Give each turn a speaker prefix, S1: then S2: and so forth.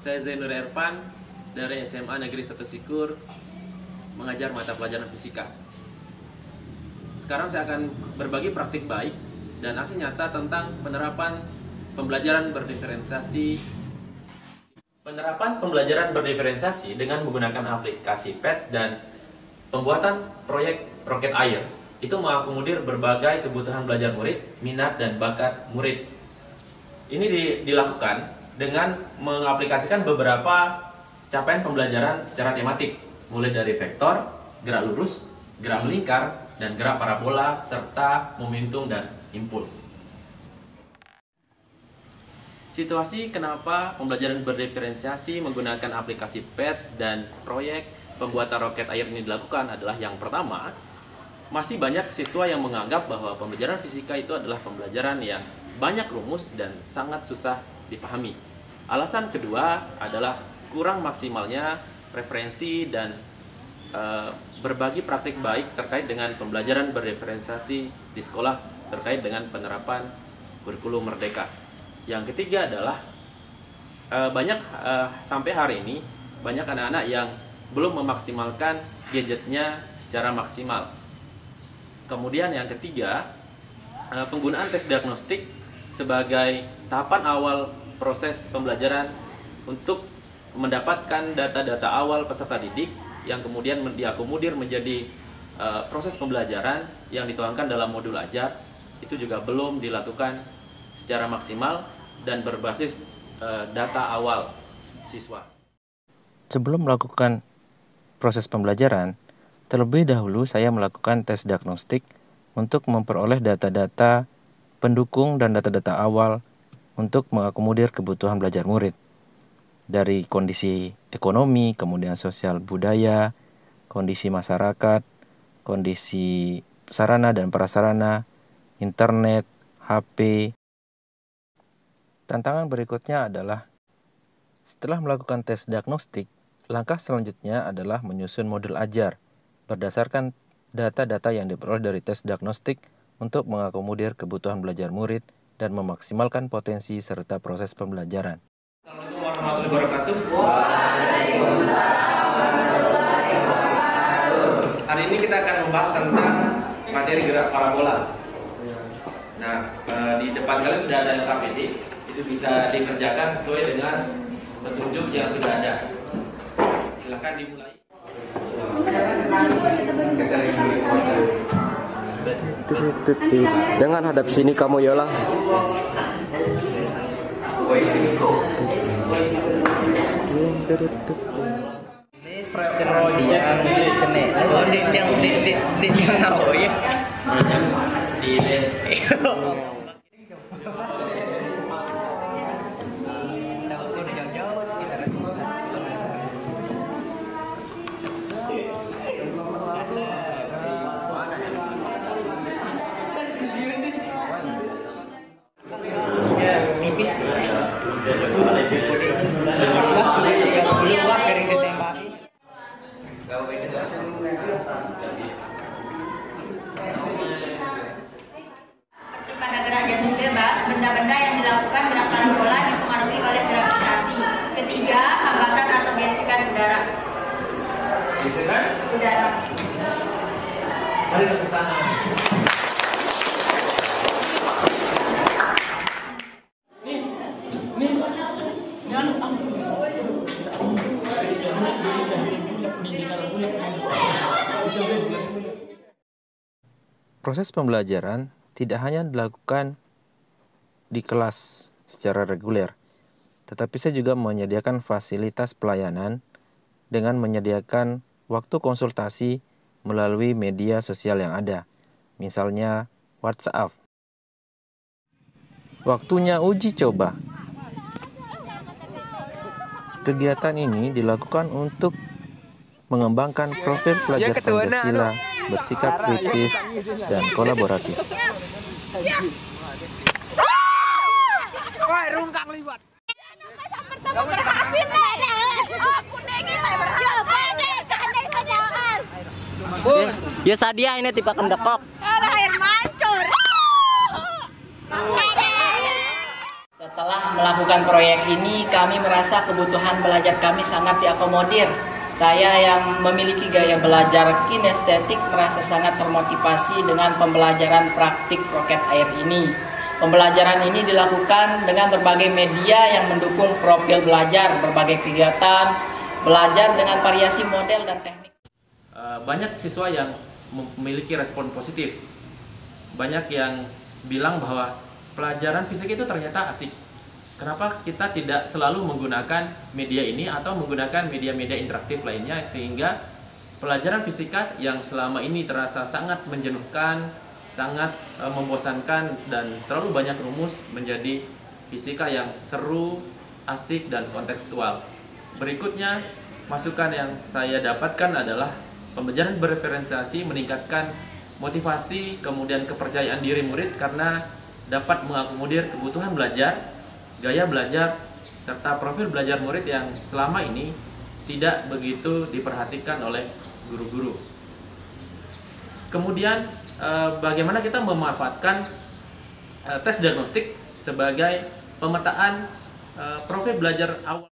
S1: Saya Zainur Erpan dari SMA Negeri 1 Sikur, mengajar mata pelajaran fisika. Sekarang saya akan berbagi praktik baik dan aksi nyata tentang penerapan pembelajaran berdiferensiasi. Penerapan pembelajaran berdiferensiasi dengan menggunakan aplikasi PET dan pembuatan proyek roket air itu mengakomodir berbagai kebutuhan belajar murid, minat dan bakat murid. Ini dilakukan dengan mengaplikasikan beberapa capaian pembelajaran secara tematik, mulai dari vektor, gerak lurus, gerak melingkar, dan gerak parabola, serta momentum dan impuls. Situasi kenapa pembelajaran berdiferensiasi menggunakan aplikasi PET dan proyek pembuatan roket air ini dilakukan adalah yang pertama, masih banyak siswa yang menganggap bahwa pembelajaran fisika itu adalah pembelajaran yang banyak rumus dan sangat susah dipahami. Alasan kedua adalah kurang maksimalnya referensi dan berbagi praktik baik terkait dengan pembelajaran berdiferensiasi di sekolah terkait dengan penerapan kurikulum merdeka. Yang ketiga adalah sampai hari ini banyak anak-anak yang belum memaksimalkan gadgetnya secara maksimal. Kemudian yang ketiga, penggunaan tes diagnostik sebagai tahapan awal proses pembelajaran untuk mendapatkan data-data awal peserta didik yang kemudian diakomodir menjadi proses pembelajaran yang dituangkan dalam modul ajar, itu juga belum dilakukan secara maksimal dan berbasis data awal siswa.
S2: Sebelum melakukan proses pembelajaran, terlebih dahulu saya melakukan tes diagnostik untuk memperoleh data-data pendukung dan data-data awal untuk mengakomodir kebutuhan belajar murid. Dari kondisi ekonomi, kemudian sosial budaya, kondisi masyarakat, kondisi sarana dan prasarana, internet, HP. Tantangan berikutnya adalah setelah melakukan tes diagnostik, langkah selanjutnya adalah menyusun modul ajar berdasarkan data-data yang diperoleh dari tes diagnostik untuk mengakomodir kebutuhan belajar murid dan memaksimalkan potensi serta proses pembelajaran.
S1: Assalamualaikum warahmatullahi wabarakatuh. Hari ini kita akan membahas tentang materi gerak parabola. Nah, di depan kalian sudah ada LKPD, itu bisa dikerjakan sesuai dengan petunjuk yang sudah ada. Silakan dimulai.
S3: Jangan hadap sini kamu Yola.
S4: Pada gerak jantung bebas, benda-benda yang dilakukan gerak parabola dipengaruhi oleh gravitasi. Ketiga, hambatan atau gesekan udara.
S1: Gesekan
S4: Udara.
S1: Mari tepuk tangan.
S2: Proses pembelajaran tidak hanya dilakukan di kelas secara reguler, tetapi saya juga menyediakan fasilitas pelayanan dengan menyediakan waktu konsultasi melalui media sosial yang ada, misalnya WhatsApp. Waktunya uji coba. Kegiatan ini dilakukan untuk mengembangkan profil pelajar Pancasila, bersikap kritis, dan kolaboratif.
S5: Ya Sadia ini tipe kendekok.
S4: Air mancur.
S5: Setelah
S3: Setelah melakukan proyek ini, kami merasa kebutuhan belajar kami sangat diakomodir. Saya yang memiliki gaya belajar kinestetik merasa sangat termotivasi dengan pembelajaran praktik roket air ini. Pembelajaran ini dilakukan dengan berbagai media yang mendukung profil belajar, berbagai kegiatan, belajar dengan variasi model dan teknik.
S1: Banyak siswa yang memiliki respon positif. Banyak yang bilang bahwa pelajaran fisika itu ternyata asik. Kenapa kita tidak selalu menggunakan media ini atau menggunakan media-media interaktif lainnya, sehingga pelajaran fisika yang selama ini terasa sangat menjenuhkan, sangat membosankan, dan terlalu banyak rumus menjadi fisika yang seru, asik, dan kontekstual. Berikutnya, masukan yang saya dapatkan adalah pembelajaran bereferensiasi meningkatkan motivasi, kemudian kepercayaan diri murid karena dapat mengakomodir kebutuhan belajar, gaya belajar, serta profil belajar murid yang selama ini tidak begitu diperhatikan oleh guru-guru. Kemudian, bagaimana kita memanfaatkan tes diagnostik sebagai pemetaan profil belajar awal.